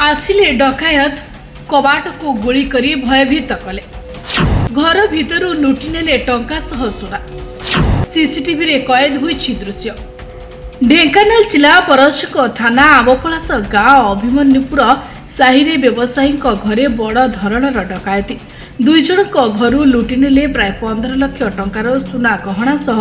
आसिले डकायत कबाट को गोली करी भयभीत कले घर भितरु लुटि नेले टंका सह सुना सीसीटीवी रे कैद होइछि दृश्य। ढेंकानाल जिला परशक थाना आबपलास गाँ अभिमन्युपुर साहिरे व्यवसायी घरे बड़ धरणर डकायती दुई जनक घरु लुटि नेले प्राय 15 लाख टंकार सुना गहना सह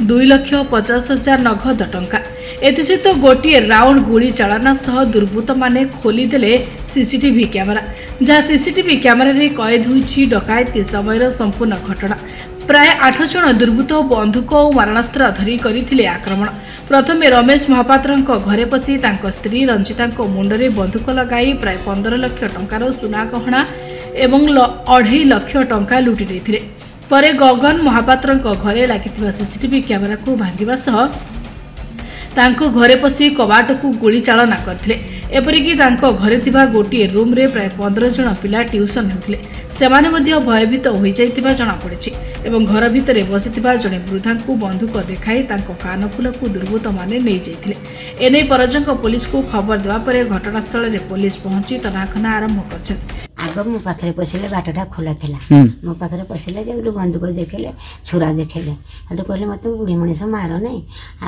2,50,000 नगद टंका एसत गोटे राउंड गुली चालना सह दुर्बृत्त माने खोलीदेले सीसीटीवी कैमेरा जहाँ सीसीटीवी कैमेरा रे कैद होइछि डकायती समय संपूर्ण घटना। प्राय 8 जन दुर्बृत्त बंधुक और मारणास्त्र धरी करथिले आक्रमण। प्रथमे रमेश महापात्र घरे पशि तांको स्त्री रंजिता मुंडरे बंधुक लगाई प्राय 15 लाख टंकार सुना गहना एवं 2.5 लाख टंका लुटि देथिले। परे गगन महापात्र घरे लागिथिबा सीसीटीवी कैमेरा को भांगिबा सह तांको घरे पशि कबाट को गोली चालना करथिले। एपरिकी तांको घरे थिबा गोटे रूम रे प्राय 15 जन पिला ट्यूशन हेउथिले सेमाने मध्य भयभीत होई जाइतिबा जणा पड़िछि एवं घर भितरे बसिथिबा जणे वृद्धा को बंधुक देखाई तांको कानफुल को दुर्बृत्त माने नै जाइथिले। एनै परजंक पुलिस को खबर देवा परे घटनास्थल रे पुलिस पहुंची तनाखना आरंभ करछन। आग मो पाखे पशिले बाटटा खोला थिला मो पाखे पशिले जे बंधुक देखले छुरा देखले हेतु कहले मते बुढ़ी मनीष मार नहीं आ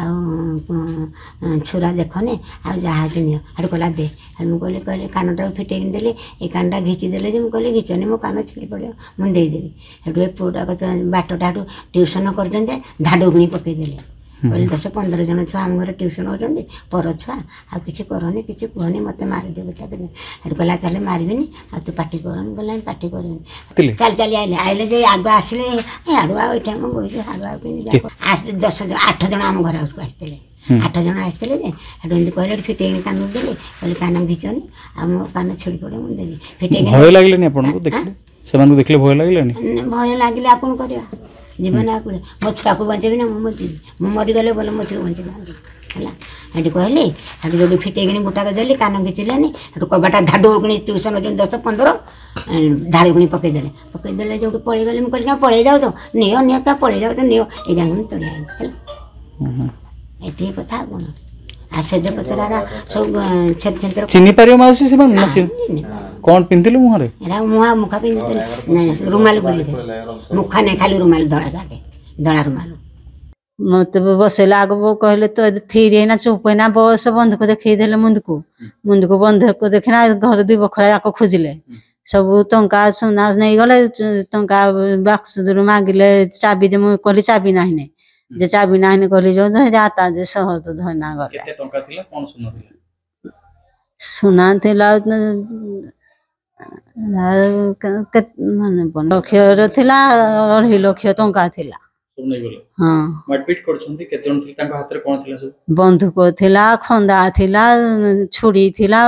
छुरा देखने आ जहाज नियो हेतु कहला दे हेतु कहले कहले कानटा फिटेक देले ए कानटा घिची देले जे मो कहले घिचने मो कान छिली पड़े मु दे देबी हेतु ए पुटा बाटटा ट्यूशन कर जंदे धाडोगणी पके देले कहले 10-15 जन छुआ आम घर ट्यूशन होचंदी पर छुआ आ किछि करनी किछि कहनी मते मारि देबो चाबे हेतु कहला ताले मारिबिनी आ तू पार्टी करन बोला पार्टी करनी चल चल आइले जे आग आसिले हाडुआ ओठा मो बोइले हाडुआ के जा 8 जन आम घर आसिले 8 जन आसिले जे हेतु एंदी कहले फिटे कान देले कहले कान घिचनी आ मो कान छेड़ी पड़े मु देबी फिटे भय लागलेनी आपन को देखले सेमान को देखले भय लागलेनी भय लागिले आपन करिया जीवन आकुले मो छुआ को बचेबी ना मो मरीगले बोले मो छुआ बचे है हेटु कहली हेटु जो फिटेकिनी बुटा के देली कान घिचिलानी हेटु कबाटा धाडोकनी ट्यूशन हो 10-15 धाड़ीगुणी पकईदेले जो पलि गली मुझे क्या पलि जाऊ नियो नियो क्या पलि जाऊ नियो ये जाऊँ तोड़ी ये कथा कौन आ से पतरा सब चिन्नी पारियो माउसी से कौन पिंधिले मुहरे एरा मुहा मुखा पिंधिले रुमाल बोली मुखा नहीं खाली रुमाल धड़ा रुमाल मत बसैला आग वो कहले तो थी ना चुप ना बस बंधुक देखईदे मुंदको बंधुक देखना घर 2 बखरा जाक खोजिले सब टंका सुना नहीं गले टंका बाक्स मागिले चाबी दे मु कहली चाबी नाही ने जे चाबी नाही ने कहली जो जाता जे सह तो धना गले केते टंका थिला कोन सुना थिला माने 1 लाख थिला 2.5 लाख टंका थिला हाँ मारपीट करछंती केते जन थिला तांका हाथ रे कोन थिला सब बंधुक थिला खंदा थिला छुरी थिला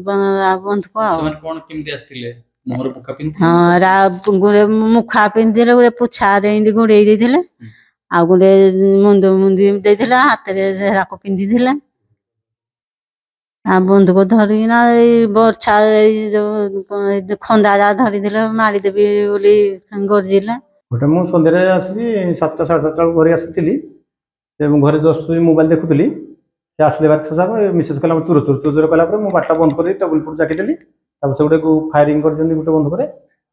बंधुक समान कोन किमती आस्तिले मोहर मुखा पिंथि हाँ रा गुरे मुखा पिंथिले गुरे पुछा देंदी गुड़े देथिले आ गुरे मुंदी देथिला हाथ रे सेरा को पिंधि थिले आ बंधुक धरी ना बरछा जो खंदा जा धरी दिले मारी देबी बोली गरजिले गोटे मुझे सन्धारे आसिकी 7-7:30 घर आसी घरे जस्ट मोबाइल देखुली से आसले बात सजाक मिसेस कहला चुर चुर चुर चुर कहला मुझे बाटा बंद कर टेबुल पर जाकीदेली से गोटे फायरिंग कर गोटे बंधुक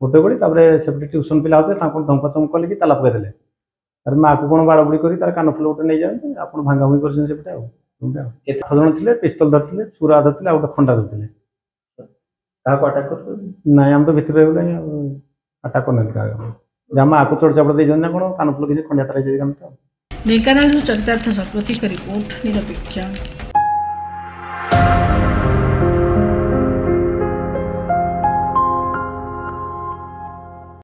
गोटे गोली से ट्यूशन पिला होते धमका चमक कल ताला पकईदे तार माँ को कौन बाड़बुड़ी कर तार कान फुल गोटे नहीं जाते आप भांगाभुई करपटे 8 जन थे पिस्तल धरते चूरा धरते गोटे खंडा धरते ना आम तो भितर अटाक करना जमा आपको चोट चापड़ दे ना कौन कानफुल किसी खंडिया तरह ढेंकानाल चरितार्थ शतपथी रिपोर्ट निरपेक्ष।